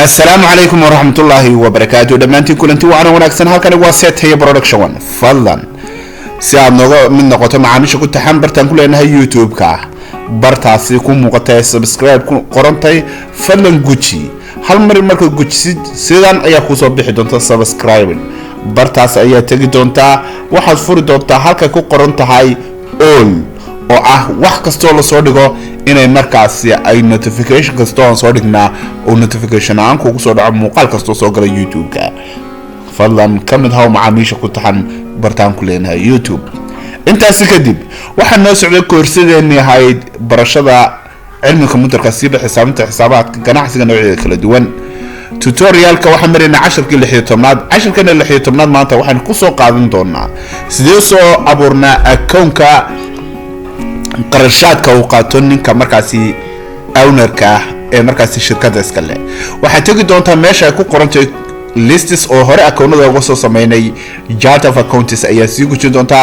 السلام عليكم ورحمة الله وبركاته. دمانتي كلنتي وانا وناكسن هالكان واسيت هي برودكشن فضلا سياد نوغو من نقطة معاميش كنت حنبرتان كل انها يوتيوب كا برتاسي كون مقطع سبسكرايب كون قرنتي فلن جوتشي هل مرة جوتشي سيدان ايا خوصو بيحي دونتا سبسكرايب برتاس ايا تجي دونتا واحد فور دونتا هالكا كو قرنتا هاي اول oo ah wax kasto la soo dhigo inay markaasi ay notification kasto aan soo dhignaa oo notification aan ku soo dhaco muuqaal kasto soo gala YouTube-ka fadlan kamid haw macaamiisha ku taxan bartaan ku leenahay YouTube intaas kadib waxaan noo socday koorsadeennii ahayd barashada cilmiga kombiyuutarka sida xisaabaadka ganacsiga noocyada kala duwan tutorialka waxaan marinaa 10 maanta waxaan ku soo qaadan doonaa sidee soo abuurnaa account-ka qarashaadka uu qaato ninka markaasi ownerka ee markaasi shirkadda iska leh waxa tagi doonta meesha ay ku qorantay lists oo hore akoonada uga soo sameynay chart of accounts ayaa sii gujin doonta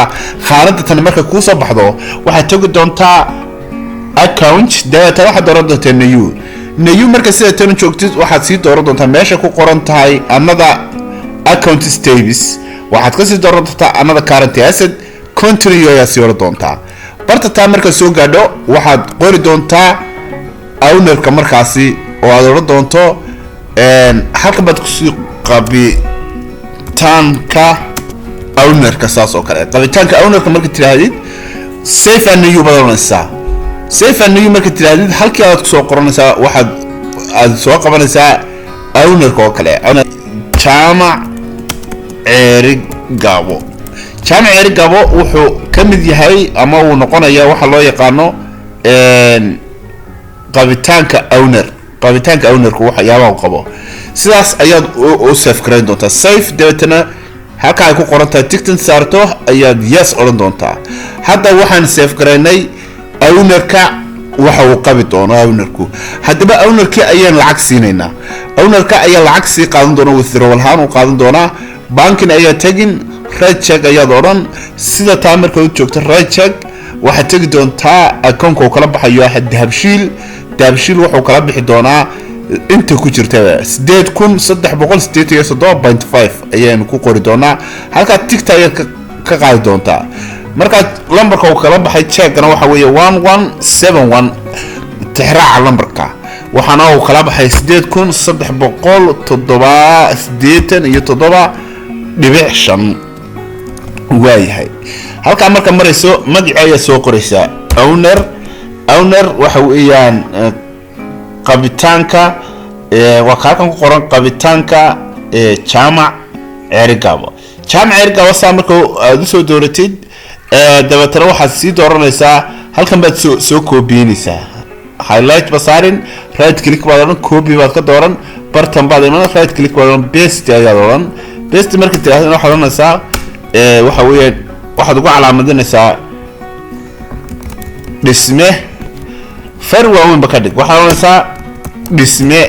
khaaladda tan marka ku soo baxdo waxa tagi doonta account data waxa dooran doonta new marka sida tan joogtid waxa sii dooran doonta meesha ku qoran tahay another account status waxa ka sii dooran doonta another current asset continue ayaa sii dooran doonta barta taa marka soo gaadho waxaad qori doontaa ownerka markaasi oo aad oran doonto halka baad ku sii qabitaanka ownerka saas oo kale qabitaanka ownerka marka tiraadid save and new badanaysa save and new marka tiraadid halkii aad ku soo qoranaysaa waxaad soo qabanaysaa ownerka oo kale jaamac erig gabo jaamac erig gabo wuxuu kamid yahay ama uu noqonaya waxa loo yaqaano qabitaanka ownerku waxa yaabaa qabo sidaas ayaad u save gareyn doontaa save deetana halka ay ku qoran tahay tictin saarto ayaad yes oran doontaa hadda waxaan save gareynay ownerka waxa uu qabi doono ownerku hadaba ownerkii ayaan lacag siinayna ownerka ayaa lacag sii qaadan doona withdrawal haan u qaadan doona bankin ayaa tagin right check ayaad oran sida taa marka uu joogto right check waxa tagi doontaa account-ka kala baxayo dahabshiil wuxuu kala bixi doonaa inta ku jirta 8387.5 ayaan ku qori doonaa halka tigta ayaa ka qaadi doontaa marka lambarka uu kala baxay check-na waxa weeye 1171 tixraaca lambarka waxaana uu kala baxay 8387.5 waayahay halka marka marayso magaciisa soo qoraysa owner waxa weeyaan qabitaanka waa halkan ku qoran qabitaanka jaamac erigabo saa marka aad soo dooratid dabatana waxaad sii dooranaysaa halkan baad soo koobiyeysaa highlight basaarin right click baad oran copy baad ka dooran bartan baad iman right click baad oran paste ayaad oran paste marka tiraahdo waxaad oranaysaa waxa weeyaan waxaad ugu calaamadinaysaa dhisme farwaawen ba ka dhig waxaad oranaysaa dhisme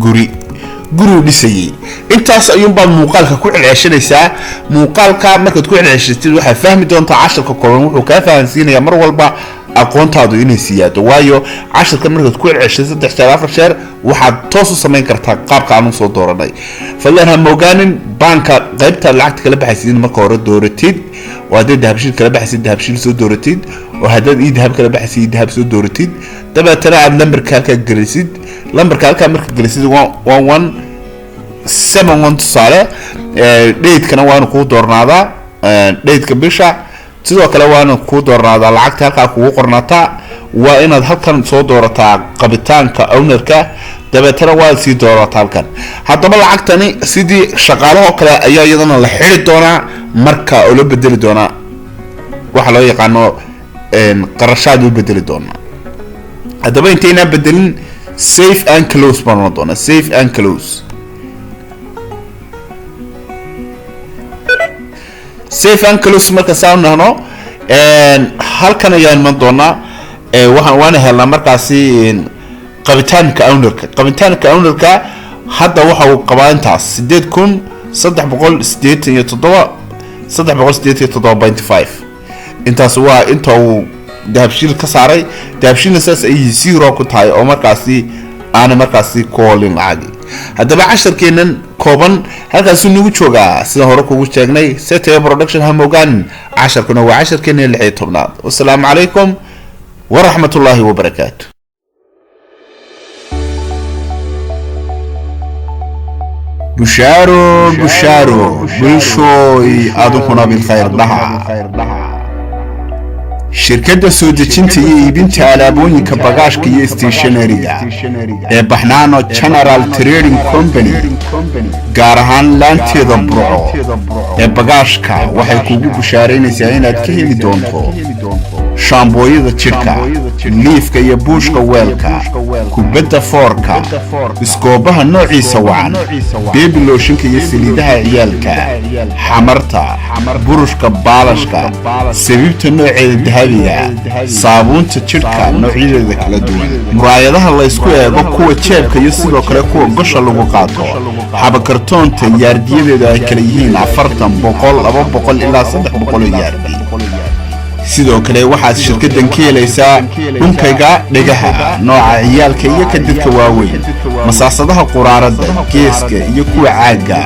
guri dhisayay intaas ayuun baad muuqaalka ku celcelinaysaa muuqaalka markaad ku celcelisatid waxaad fahmi doontaa casharka kooban wuxuu kaa fahansiinayaa mar walba aqoontaadu inay siyaado waayo casharka markaad ku celcelisatid 3 jeer 4 jeer waxaad toos u samayn kartaa qaabka aan soo dooranay fadlan ha mooganin banka qaybta lacagta kala baxaysid marka hore dooratid waad dahabshiil kala baxaysid dahabshiil soo dooratid oo haddaad dahab kala baxaysid dahab soo dooratid dabeetana aad lambarka halka gelisid marka 1171 tusaale date-kana waanu ku doornaadaa date-ka bisha sidoo kale waanu ku doornaadaa lacagta halka kugu qornaataa waa inaad halkan soo doorataa qabitaanka ownerka dabeetana waa sii doorataa halkan hadaba lacagtani sidii shaqaalaha kale ayaa iyadana la xiri doonaa marka oo la bedeli doonaa waxa loo yaqaano qarashaad u bedeli doonaa hadaba intayna bedelin save and close baan doonaa save and close marka saanano halkan ayaan iman doonaa waana helnaa markaasi qabitaanka ownerka hadda waxa uu qabaa intaas 8387.5 intaas waa inta uu dahabshiil ka saaray dahabshiilna saas ay zero ku tahay oo markaasi aan markaasi koolin lacag haddaba casharkeennan kooban halkaas nagu joogaa sida hore kugu sheegnay Setaya Production ha moogaan casharkuna waa casharkeena 16aad wassalaamu calaykum waraxmatullaahi wabarakaatuh بشارو بلشوي أدوكنا بالخير لها شركة سودجينتي يبنتي علابوني كباقاش كي ستيشنريا بحنانو جنرال تريدينج كومباني غارهان لانتي دبرو باقاشكا waxay kugu bushaaraynaysaa inaad ka heli doonto shaambooyada jirka liifka iyo buushka weelka kubadda foorka iskoobaha noociisa wacan baby lotionka iyo saliidaha ciyaalka xamarta burushka baalashka sabiibta nooceeda dahabiga saabuunta jirka noocyadeeda kala duwan muraayadaha la isku eego kuwa jeebka iyo sidoo kale kuwa gosha lagu qaato xabakartoonta yaardiyadeeda ay kala yihiin 40 200 ilaa 300 yaardi sidoo kale waxaad shirkadan ka helaysaa dhunkayga dhigaha nooca ciyaalka iyo ka dadka waaweyn masaasadaha quraarada geeska iyo kuwa caaga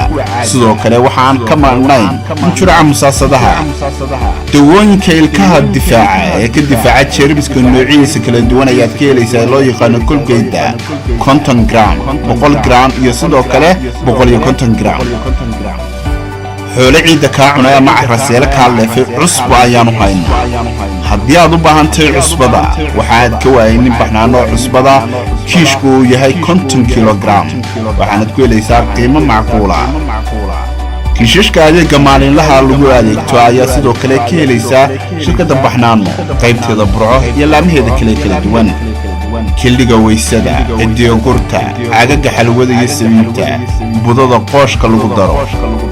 sidoo kale waxaan ka marnayn jurca masaasadaha dawooyinka ilkaha difaaca ee ka difaaca jeermiska noocyadiisa kala duwan ayaad ka helaysaa loo yaqaan Colgate 50 gram 100 gram iyo sidoo kale 150 gram xoolo ciida ka cunaya macaraseel ka leefay cusub ayaanu haynaa haddii aad u baahan tahay cusbada waxaad ka waayeen baxnaano cusbada kiishku yahay 50 kilogram waxaad ku helaysaa qiimo macquul ah kiishashka adeega maalinlaha lagu adeegto ayaa sidoo kale ka helaysaa shirkadda baxnaano qaybteeda burco iyo laamaheeda kala duwan كليغا ويسدا اديو غورتا عاغا حلوده iyo sabiibta budada qooshka lagu daro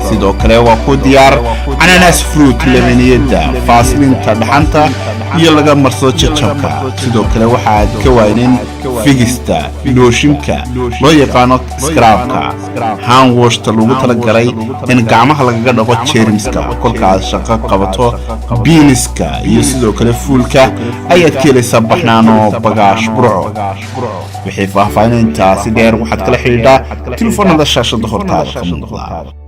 sidoo kale waa ku diyaar ananas fruit lemonade faaslinta dhaxanta iyo laga marso jajabka sidoo kale waxaad ka waayeen figista looshinka loo yaqaan scrubka hand washta lagu tala galay in gacmaha laga dhaqo jeermiska kolkaas shaqo qabato beaniska iyo sidoo kale fuulka ayaad ka helaysaa baxnaano bagaash wixii faahfaahinta si dheer waxaad kala xiriirtaa telefoonada shaashada hortaada ka muuqda